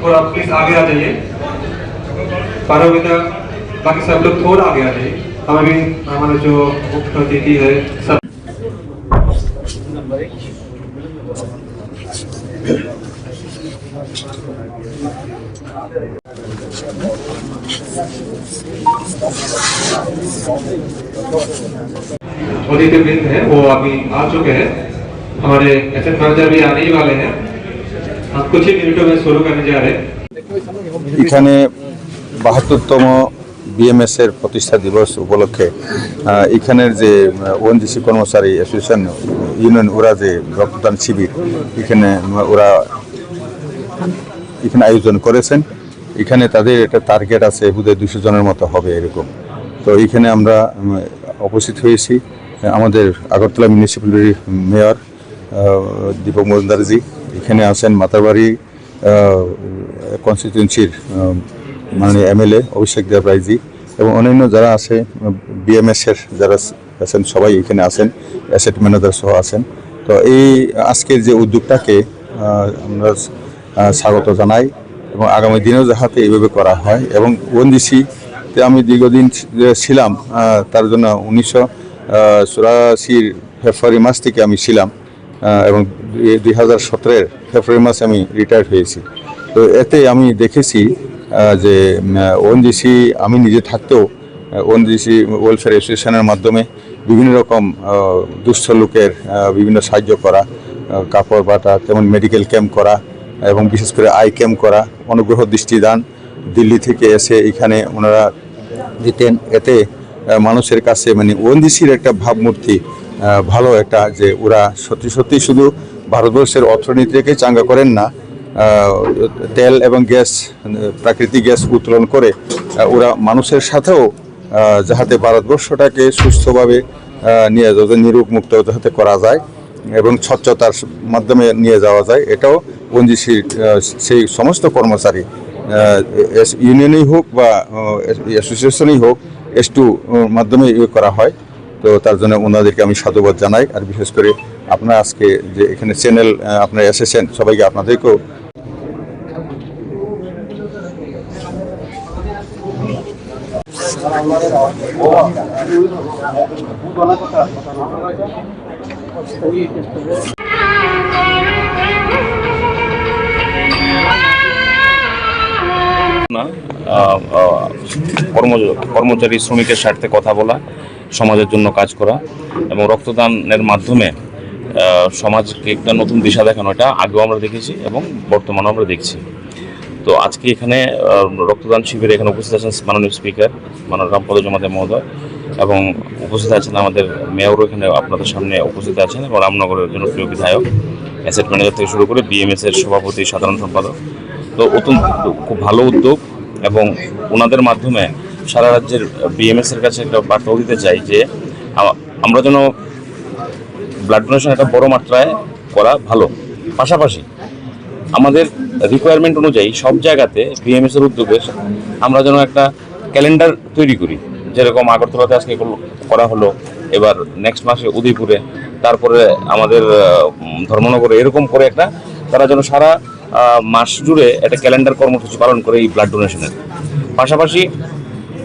और आप प्लीज आगे आ जाइए। पारोमिता बाकी सब लोग थोड़ा आगे आ जाइए। हम अभी हमारे जो मुख्य अतिथि है सब अतिथि वृंद है वो अभी आ चुके हैं। हमारे एसेट मैनेजर भी आने ही वाले हैं। हम कुछ ही मिनटों में शुरू करने जा रहे हैं। এখানে ৭২তম বিএমএস এর প্রতিষ্ঠা দিবস উপলক্ষে এখানের যে ওএনজিসি কর্মচারী অ্যাসোসিয়েশন ইউনিয়ন ওরা যে রক্তদান শিবির ওরা এখানে আয়োজন করেছেন। এখানে তাদের একটা টার্গেট আছে, বোধহয় ২০০ জনের মতো হবে এরকম। তো এখানে আমরা উপস্থিত হয়েছি। আমাদের আগরতলা মিউনিসিপ্যালিটির মেয়র দীপক মজুমদারজি এখানে আছেন, মাতারবাড়ি কনস্টিটিউয়েন্সির মাননীয় এমএলএ অভিষেক দেব রায়জি এবং অন্যান্য যারা আছে বিএমএসের যারা আছেন সবাই এখানে আছেন, অ্যাসেট ম্যানেজার সহ আছেন। তো এই আজকের যে উদ্যোগটাকে আমরা স্বাগত জানাই এবং আগামী দিনেও যাতে এইভাবে করা হয়। এবং ওএনজিসিতে আমি দীর্ঘদিন ছিলাম, তার জন্য ১৯৮৪ ফেব্রুয়ারি মাস থেকে আমি ছিলাম এবং ২০১৭ ফেব্রুয়ারি মাসে আমি রিটায়ার্ড হয়েছি। তো এতে আমি দেখেছি যে ওএনজিসি আমি নিজে থাকতেও ওএনজিসি ওয়েলফেয়ার অ্যাসোসিয়েশনের মাধ্যমে বিভিন্ন রকম দুস্থ লোকের বিভিন্ন সাহায্য করা, কাপড় বাটা, তেমন মেডিকেল ক্যাম্প করা এবং বিশেষ করে আই ক্যাম্প করা, অনুগ্রহ দৃষ্টিদান দিল্লি থেকে এসে এখানে ওনারা দিতেন। এতে মানুষের কাছে মানে ওএনজিসির একটা ভাবমূর্তি ভালো একটা, যে ওরা সত্যি সত্যি শুধু ভারতবর্ষের অর্থনীতিকে চাঙ্গা করেন না, তেল এবং গ্যাস, প্রাকৃতিক গ্যাস উত্তোলন করে ওরা মানুষের সাথেও যাতে ভারতবর্ষটাকে সুস্থভাবে নিয়ে যাতে নিরোগ মুক্ত যাতে করা যায় এবং স্বচ্ছতার মাধ্যমে নিয়ে যাওয়া যায়, এটাও ওএনজিসির সেই সমস্ত কর্মচারী ইউনিয়নেই হোক বা অ্যাসোসিয়েশনেই হোক S2 মাধ্যমে করা হয়। তো তার জন্য ওনাদেরকে আমি সাধুবাদ জানাই। আর বিশেষ করে আপনারা আজকে যে এখানে চ্যানেল আপনারা এসেছেন, সবাইকে আপনাদেরকেও কর্মচারী শ্রমিকের স্বার্থে কথা বলা, সমাজের জন্য কাজ করা এবং রক্তদানের মাধ্যমে সমাজকে একটা নতুন দিশা দেখানো, এটা আগেও আমরা দেখেছি এবং বর্তমানেও আমরা দেখছি। তো আজকে এখানে রক্তদান শিবিরে এখানে উপস্থিত আছেন মাননীয় স্পিকার মাননীয় রামপদ জমাদার মহোদয় এবং উপস্থিত আছেন আমাদের মেয়রও এখানে আপনাদের সামনে উপস্থিত আছেন এবং রামনগরের জনপ্রিয় বিধায়ক, অ্যাসেট ম্যানেজার থেকে শুরু করে বিএমএস এর সভাপতি, সাধারণ সম্পাদক। তো অত্যন্ত খুব ভালো উদ্যোগ এবং ওনাদের মাধ্যমে সারা রাজ্যের বিএমএস এর কাছে একটা বার্তাও দিতে চাই যে আমরা যেন ব্লাড ডোনেশন একটা বড় মাত্রায় করা ভালো, পাশাপাশি আমাদের রিকোয়ারমেন্ট অনুযায়ী সব জায়গাতে বিএমএস এর উদ্যোগে আমরা যেন একটা ক্যালেন্ডার তৈরি করি। যেরকম আগরতলাতে আজকে করা হলো, এবার নেক্সট মাসে উদয়পুরে, তারপরে আমাদের ধর্মনগরে, এরকম করে একটা তারা যেন সারা মাস জুড়ে একটা ক্যালেন্ডার কর্মসূচি পালন করে এই ব্লাড ডোনেশনের। পাশাপাশি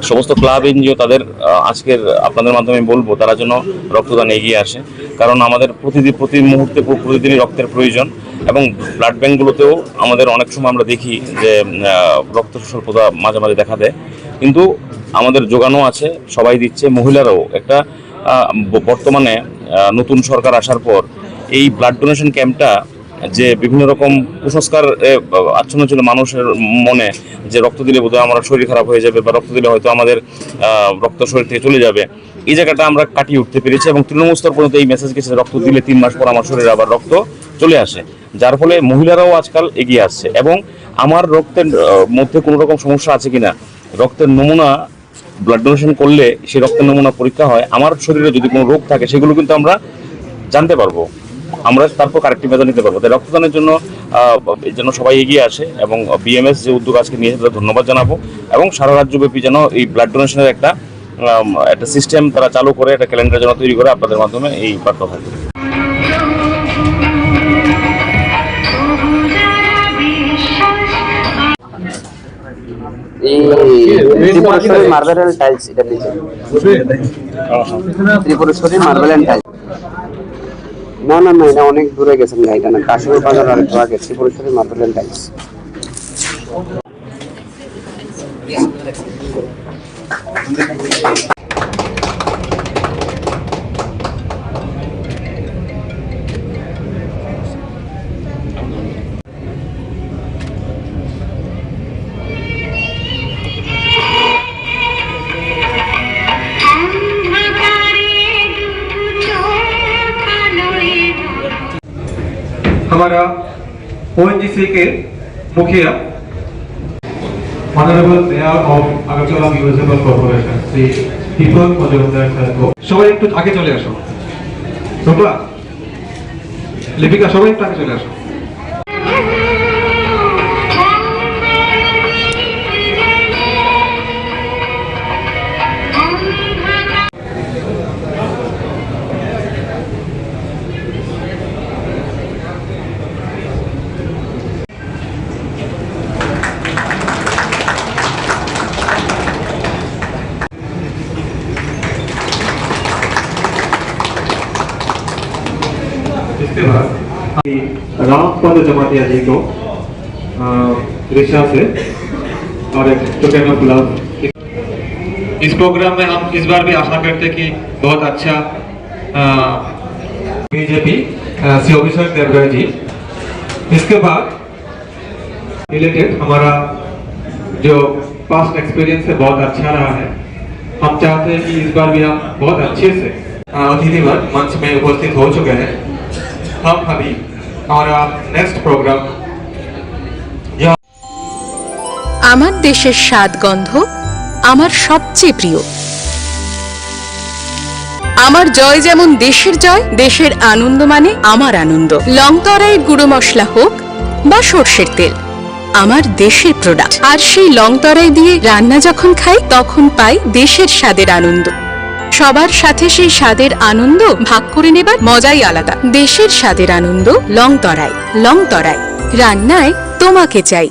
সমস্ত ক্লাব এনজিও তাদের আজকের আপনাদের মাধ্যমে বলবো তারা যেন রক্তদান এগিয়ে আসে, কারণ আমাদের প্রতি মুহূর্তে প্রতিদিনই রক্তের প্রয়োজন এবং ব্লাড ব্যাঙ্কগুলোতেও আমাদের অনেক সময় আমরা দেখি যে রক্ত স্বল্পতা মাঝে মাঝে দেখা দেয়, কিন্তু আমাদের যোগানো আছে, সবাই দিচ্ছে, মহিলারাও একটা বর্তমানে নতুন সরকার আসার পর এই ব্লাড ডোনেশন ক্যাম্পটা যে বিভিন্ন রকম কুসংস্কার আচ্ছন্ন ছিল মানুষের মনে, যে রক্ত দিলে বোধহয় আমার শরীর খারাপ হয়ে যাবে বা রক্ত দিলে হয়তো আমাদের রক্ত শরীর থেকে চলে যাবে, এই জায়গাটা আমরা কাটিয়ে উঠতে পেরেছি এবং তৃণমূল স্তর পর্যন্ত এই মেসেজ গেছে রক্ত দিলে 3 মাস পর আমার শরীরে আবার রক্ত চলে আসে, যার ফলে মহিলারাও আজকাল এগিয়ে আসছে। এবং আমার রক্তের মধ্যে কোনো রকম সমস্যা আছে কিনা, রক্তের নমুনা ব্লাড ডোনেশন করলে সেই রক্তের নমুনা পরীক্ষা হয়, আমার শরীরে যদি কোনো রোগ থাকে সেগুলো কিন্তু আমরা জানতে পারবো, আমরা তারপর কারেক্টিভ মেজার নিতে পারবো। তাই রক্তদানের জন্য যেন সবাই এগিয়ে আসে এবং বিএমএস যে উদ্যোগ আজকে নিয়েছে তাদের ধন্যবাদ জানাবো এবং সারা রাজ্যব্যাপী যেন এই ব্লাড ডোনেশনের একটা সিস্টেম তারা চালু করে, একটা ক্যালেন্ডার যেন তৈরি করে আপনাদের মাধ্যমে এই বার্তা থাকবে। ত্রিপুরেশ্বরী মার্বেল এন্ড টাইলস, এটা নিচে ত্রিপুরেশ্বরী মার্বেল এন্ড টাইলস। না না না, এটা অনেক দূরে গেছেন না, এটা না, কাশ্মীর বাজার আর একটু আগে ত্রিপুরেশ্বরী মার্বেল এন্ড টাইলস। हमारा ONGC के मुखिया honourable mayor of Agartala municipal corporation Shri Dipak Majumdar sir को সবাই একটু আগে চলে আসো। তোমরা লিপিকা সবাই একটু আগে চলে আসো। इसके बाद रामपद जमातिया जी को रिक्शा से और एक टोकन ऑफ लव। इस प्रोग्राम में हम इस बार भी आशा करते कि बहुत अच्छा बीजेपी श्री अभिषेक देवगढ़ जी। इसके बाद रिलेटेड हमारा जो पास्ट एक्सपीरियंस है बहुत अच्छा रहा है। हम चाहते हैं कि इस बार भी हम बहुत अच्छे से अतिथिवर मंच में उपस्थित हो चुके हैं। हम अभी हमारा नेक्स्ट प्रोग्राम আমার দেশের স্বাদ গন্ধ আমার সবচেয়ে প্রিয়। আমার জয় যেমন দেশের জয়, দেশের আনন্দ মানে আমার আনন্দ। লংতরাইয়ের গুঁড়ো মশলা হোক বা সর্ষের তেল, আমার দেশের প্রোডাক্ট। আর সেই লংতরাই দিয়ে রান্না যখন খাই তখন পাই দেশের স্বাদের আনন্দ। সবার সাথে সেই স্বাদের আনন্দ ভাগ করে নেবার মজাই আলাদা। দেশের স্বাদের আনন্দ লংতরাই। লংতরাই রান্নায় তোমাকে চাই।